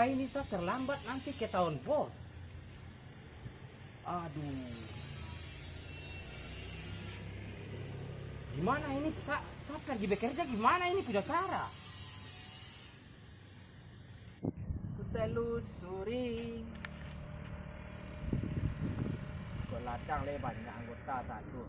ini saya terlambat nanti ke tahun bos. Aduh. Gimana ini saya pergi bekerja gimana ini tidak cara? Kutelusuri. Kok ladang le banyak anggota satu.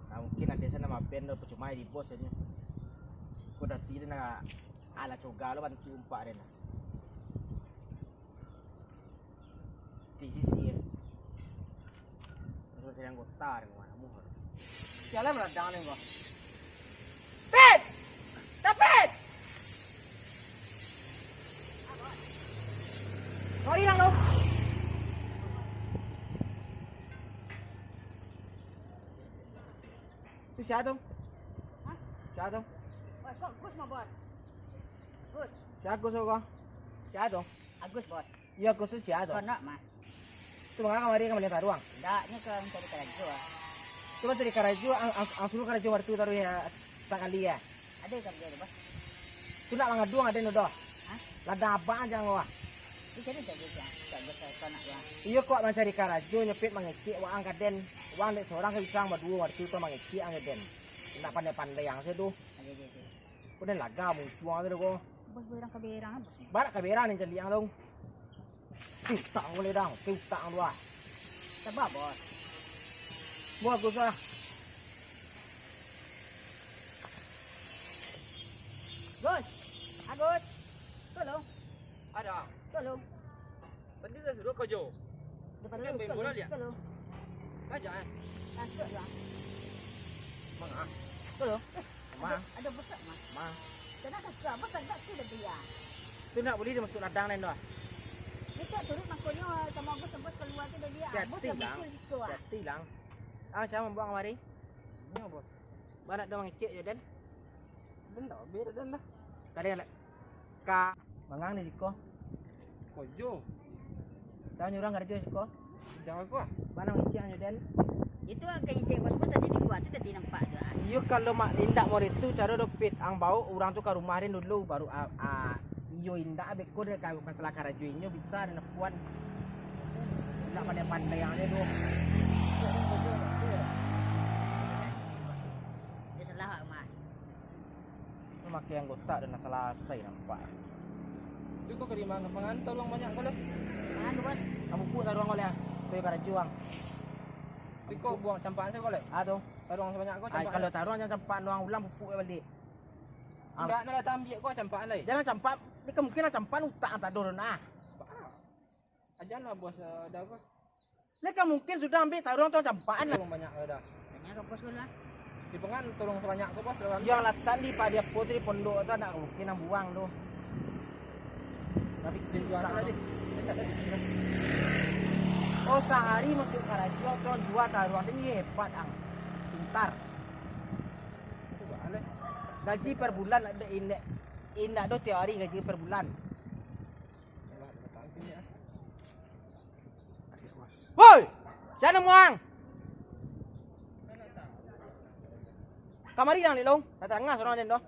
Nah, mungkin ada sana mapen do percuma di bos ini. Kok dah sini na ala coga lo bantu umpak dena. Di sini. Terus yang anggota dengan mana muhur. Jalan ladang le kok. Pet! Dapat! Sorry lang lo. Itu siapa dong? Hah? Siapa dong? Bos, kok Gus mah bos. Gus, Si Agus kok? Siapa dong? Agus bos. Iya Agus itu siapa dong? Kono mah. Itu makanya kemarin kamu lihat ruang. Ndaknya ke mencari kerja. Coba dari Karajo, ang suruh Karajo waktu taruh ya sekali ya. Ada kerja bos. Itu nak mangaduang ada nodo. Hah? Ladang apa aja ngawah? Di sini kerja ya. Kerja ke kono ya. Iya kok mencari Karajo nyepit mangeci wang kaden. Wang dek seorang bisa berdua waktu itu mangeci angeden. Nak pandai-pandai yang saya tuh. Ada. Udah laga muncul tu kok. Bos berang keberang bos. Barak kaberan yang jadi yang dong. Tang boleh dong, tang dua. Coba bos. Buat Agus lah. Gus. Agus. Tolong. Ada. Tolong. Tadi saya suruh kerja. Depan Yang lu. main bola lihat? Tolong. Aja eh. Masuk lah. Mang ah, Tolong. mang, Ada besar mah. mang. Kenapa besar? Besar tak sudah dia. Tu nak boleh dia masuk ladang lain dah. Kita turut makanya sama Agus sampai keluar tu dia. Bos Jati dah lang. muncul situ ah. Jati lang. Ah, siapa membuang kemari? Ya bos. Barak dah mangecek je dan. Dan tak beda dan lah. Kadang lek ka mangang ni siko. Kerja. Tahu nyurang Karajo siko. Jangan gua. Mana mangecek je dan. Itu kayak cek bos tadi dibuat tu tadi nampak tu. Iyo kalau mak indak mau itu cara dopit ang bau orang tu ke rumah dia dulu baru iyo indak beko dia kalau masalah Karajo inyo bisa dan puan. Nak pandai-pandai yang dia tu. Dia salah mah. Memakai anggota dan selesai nampak. Itu kau kerima pengantar uang banyak kau lah. Mana bos? Kamu pun taruh oleh tu Karajo ang. Tapi kau buang campaan saya kau lah. Aduh. Taruh sebanyak kau Ay, campaan. kalau taruh jangan campak doang ulang pupuk balik. Enggak nak datang ambil kau campaan lah. Jangan campak, ni kemungkinan campak utak tak dorong ah. Ajanlah bos dah apa. Ni mungkin sudah ambil taruh tu campaan lah. Uang banyak kau dah. Tanya ke bos dulu lah. Di pengan tolong sebanyak kau bos. Yang latan di pada putri pondok tu nak mungkin nak buang tu. Tapi Jual tadi. Saya tak tadi. oh sehari masuk Karajo tu dua taruhan ini hebat ang. Pintar. Coba alih. Gaji per bulan ada indak do teori gaji per bulan. Coba datang sini ah. Woi, sana muang. Kamari yang ni long, datang ngah sorang den do.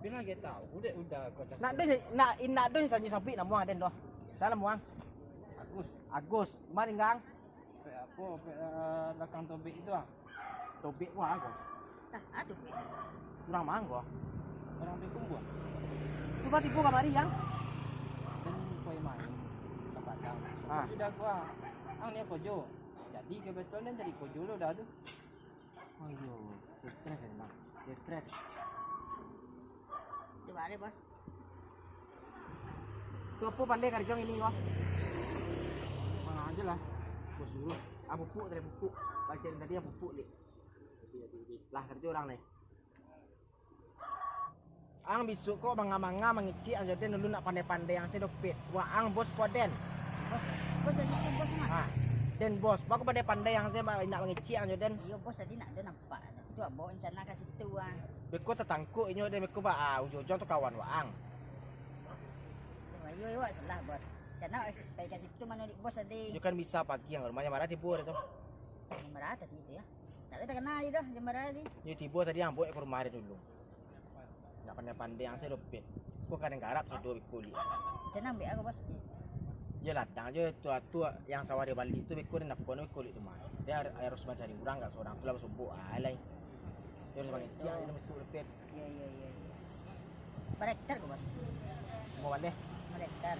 Bila kita tahu, udah kau cakap. Nak indak do sanji sampai nak muang den do. Sana muang. Agus. Agus, mari gang. Apa belakang tobek itu ah. Tobek wah aku. Tah, aduh. Kurang manggo. Orang bekum gua. Tiba-tiba kamari yang. Dan kau main tempat kau. Ah. Sudah gua. Ang ni kojo. Jadi kebetulan cari kojo lo dah tu. Ayo, stres memang. Stres. Coba ada bos. Tu apa pandai Karajo ini kau? Mana aja lah. Gua suruh. Ah pupuk dari pupuk. Baca tadi yang pupuk ni. Lah Karajo orang ni. Ang besok kau manga-manga mengicik ang jadi dulu nak pandai-pandai yang saya dopet. Wah ang bos poden. Bos tadi tu bos mah. Ha. Den bos, baku pandai-pandai yang saya nak mengicik ang jadi. Iya bos tadi nak ada nampak. Tu bawa rencana ke situ ah. Beko tetangku inyo den beko ba ujung-ujung tu kawan waang. Yo salah bos. Rencana pergi ke situ mana bos tadi. Yo kan bisa pagi yang rumahnya marah tipu tu. Marah tadi tu ya. Tak ada tak kenal dia dah, dia marah tadi. Yo tipu tadi yang buat ke rumah dia dulu. Nak pandai-pandai yang saya dopet. Kok kadang garap sudah kulit. Jangan ambil aku bos. Ya latang aja tua yang sawari balik itu bekor nak kono kulit tu mah. Dia harus mencari orang enggak seorang tu lah subuh alai. Dia harus pakai ciak dia mesti lepet. Iya. Berapa hektar kok bos? Mau balik. Berapa hektar?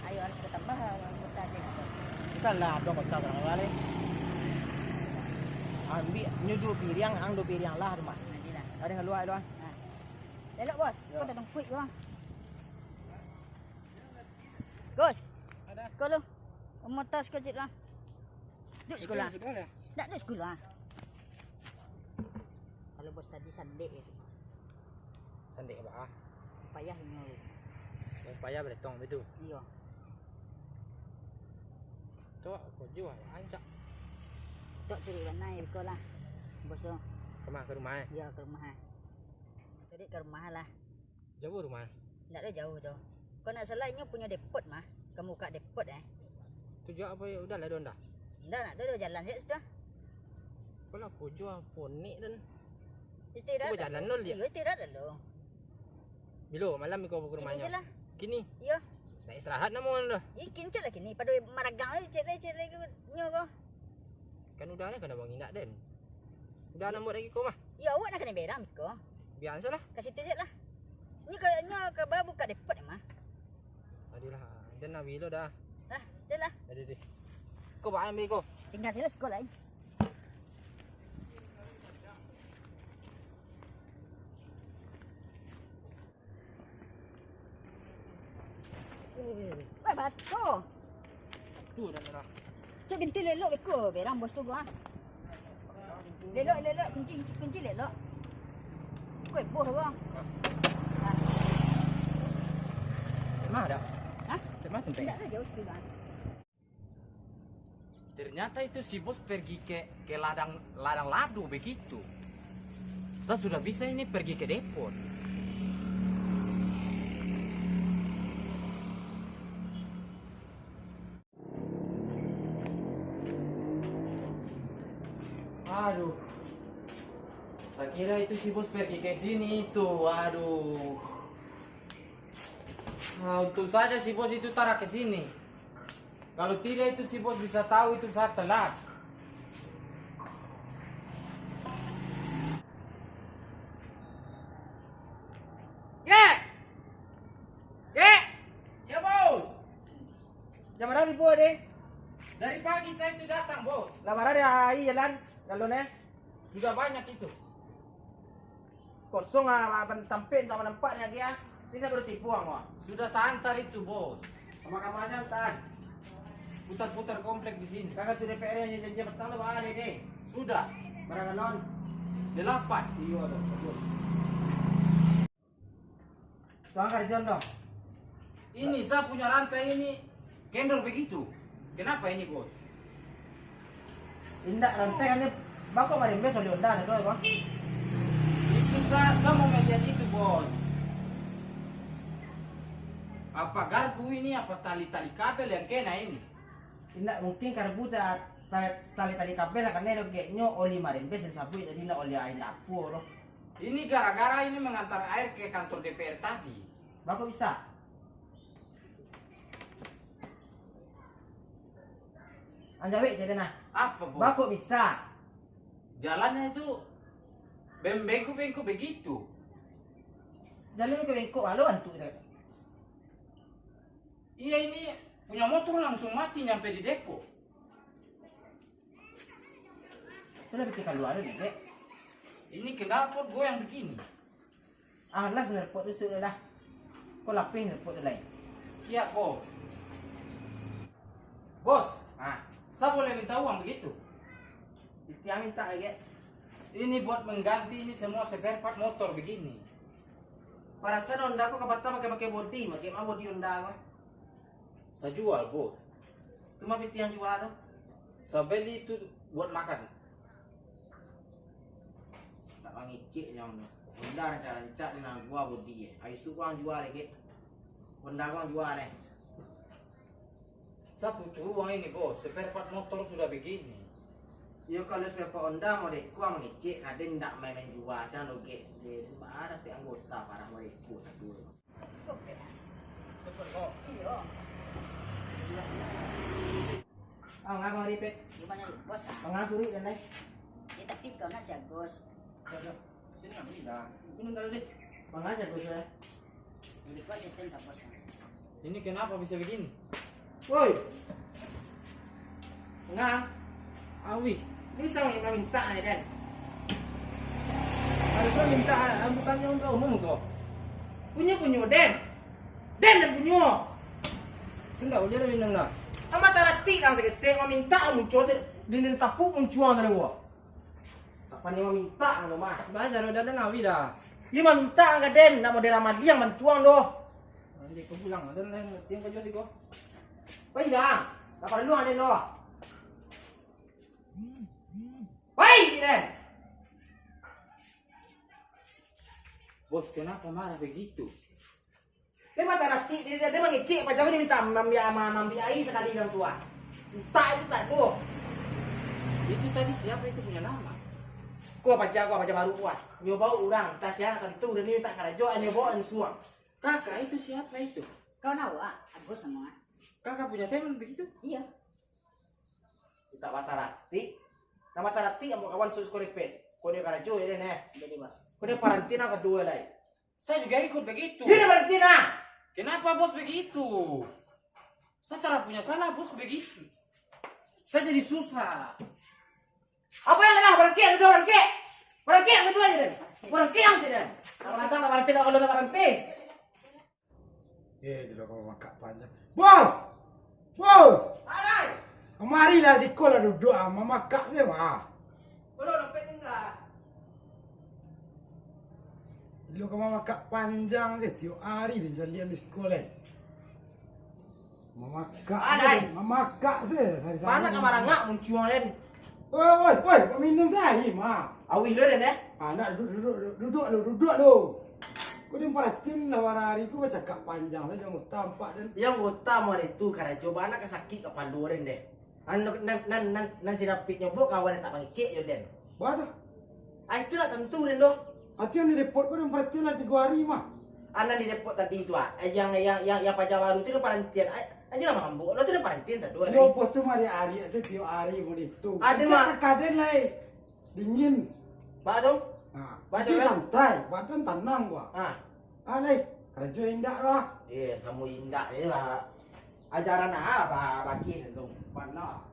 Ayo harus ketambah anggota aja bos. Kita lah dong kota orang balik. Ambil nyudu piriang, ang do piriang lah tu mah. Nanti lah. Ada ngeluar doang. Lelok bos, Ya. kau datang quick kau. Gus, Ada. kau lu. Kamu tas kau cik lah. Duduk sekolah. Sudah lah. Tak duduk sekolah. Kalau bos tadi sandek ya. Sandek bah. Payah ini lu. Yang payah beretong betul. Iya. Tu kau jual ancak. Tak curi mana ya kau lah. Bos tu. Ke rumah. Dia ke rumah. Curi ke rumah lah. Jauh rumah. Tak ada jauh tu. Kau nak salah ini punya depot mah. Kamu buka depot Tujuan apa ya udah lah don dah. Dah nak tu jalan je sudah. Kalau kau jual ponik dan Istirahat. Kau jalan nol dia. Iya istirahat dulu. bilo malam kau ke Kini rumahnya. salah. Kini Iya. nak istirahat namun dah. Ikin cek lah kini. Pada maragang cek ke nyo kau. Kan udah lah kena bangun tak den. Udah nak buat lagi kau mah. Ya awak nak kena beram kau. Biasalah. Kasih tu je lah. Ni kayaknya ke baru buka depot mah. Adilah. Dan nak bilo dah. Dah, sudah lah. Ada deh. Kau bawa ambil kau. Tinggal sila sekolah ni. Wah, batu. Tu dah merah. Cik bintu lelok beko. Beram bos tu gua. Lelok, kunci lelok. Kau boh gua. Mah ada. Hah? Termas sampai. Tidak lah jauh sekali. Ternyata itu si bos pergi ke ladang ladu begitu. Saya sudah bisa ini pergi ke depot. Aduh. Saya kira itu si bos pergi ke sini itu. Aduh. Nah, untung saja si bos itu tarik ke sini. Kalau tidak itu si bos bisa tahu itu saya telat. Ya bos. Jam berapa ibu deh? Dari pagi saya itu datang bos. Lah mana dia jalan galon Sudah banyak itu. kosong tampil tak nampaknya dia. Bisa bertipu ang Sudah saya antar itu bos. Sama kamu aja entar. Putar-putar komplek di sini. Kakak tu DPR yang janji petang tu bah deh. Sudah. Barang galon. 8. Iya tu. Bagus. Tuang kerja dong. Ini saya punya rantai ini kendor begitu. Kenapa ini bos? Indak rantai kan ni bakok maring beso di onda tu bang. Itu saya mau melihat itu bos. Apa garpu ini apa tali-tali kabel yang kena ini? Indak mungkin karbu tali kabel kan ni nyo oli maring beso sabu jadi nak oli air dapur loh. Ini gara-gara ini mengantar air ke kantor DPR tadi. Bakok bisa. Anjawi jadi nah. Apa bos? Bakok bisa. Jalannya itu bengku-bengku begitu. Jalan ke bengkok malu antu kita. Iya ini punya motor langsung mati nyampe di depo. Sudah bikin keluar ni dek. Ini knalpot goyang begini. Ah lah sebenarnya pot tu sudah dah. Kau lapin pot tu lain. Siap bos. Bos, Ah, saya boleh minta uang begitu? tiang minta lagi. Ini buat mengganti ini semua spare part motor begini. Para sana Honda ko kapata pakai body, pakai mah body Honda ko. Saya jual bos. Cuma tiang jual tu. Saya beli itu buat makan. Tak mangicik yang Honda rancak dengan gua body. Habis tu gua jual lagi. Honda gua jual ni. Saya butuh uang ini bos. Spare part motor sudah begini. Yo kalau sepepa onda mau deku sama ngecek kadang ndak main jual saya noge di ada ti anggota parah mau deku satu. Iya. Ah nggak mau ripet. Gimana lu, bos? Pengaturi dan naik. Ya tapi kau nak jagus. Ini nggak bisa. Minum dulu deh. Pengajar gue saya. Jadi kau setting tak bos. Ini kenapa bisa begini? Woi. Nggak. Awi. Bisa nggak minta ya Den? Harusnya minta bukannya untuk umum kok. Punya Den. Den dan punya. Enggak boleh lu minum lah. Ama tarati lang sakit te minta muncul di tapu muncul na gua. Apa ni minta ano mah? Baca udah ada nawi dah. Iya minta enggak Den, nak model ramadi yang bantuan doh. Nanti kau pulang ada lain tim kau sih kok. Baik dah. Tak perlu ada doh. Baik Den. Bos kenapa marah begitu? Dia mata rasti dia mengecek pacar dia minta membiayai sekali orang tua. Tak itu tak tuh. Itu tadi siapa itu punya nama? Kau pacar baru kuat. Nyoba orang, tak siapa satu dan ini tak karajo, nyoba dan semua. Kakak itu siapa itu? Kau tahu Agus sama? Kakak punya teman begitu? Iya. Kita mata rasti. Nama tarati yang mau kawan sus korepet. Kau dia karajo ya Den Jadi bos. Kau dia parantina kedua lagi. Saya juga ikut begitu. Dia parantina. Kenapa bos begitu? Saya tidak punya salah bos begitu. Saya jadi susah. Apa yang nak berhenti yang kedua berhenti? Berhenti yang kedua aja Den. Berhenti yang tidak. Kalau datang berhenti kalau tak berhenti. Dulu kamu makan panjang. Bos! Bos! Alai. Kemarilah si kola duduk sama makan saya mah. Belum dapat enggak. Dulu kamu makan panjang sih tiap hari di jalan di sekolah. Memakan sih. Mana kamar ngak muncul Den. Woi, minum saya mah. Awih lo Den Anak duduk lu. Kau dia perhatiin lah hari ku baca kak panjang saja mau tampak dan Yang utama itu karena coba anak kesakit kepala Den deh. Nan si rapik nyobok kawan tak pangcek yo Den. buat Ah itu lah tentu Den doh. hati yang di depot kau dia perhatiin lah 3 hari mah. Anak di depot tadi itu yang pajak baru itu parantian. Aja lah mampu. Lo tuh parantian satu lagi. Yo pos tu mah di hari setiap hari mau itu. Ada mah. Kaden lah dingin. Pak dong. Nah, Baca itu kan? santai, badan tenang gua. Ah. Alai, kerja indah lah. Iya, kamu indah ini lah. Ajaran apa bagi itu? Mana?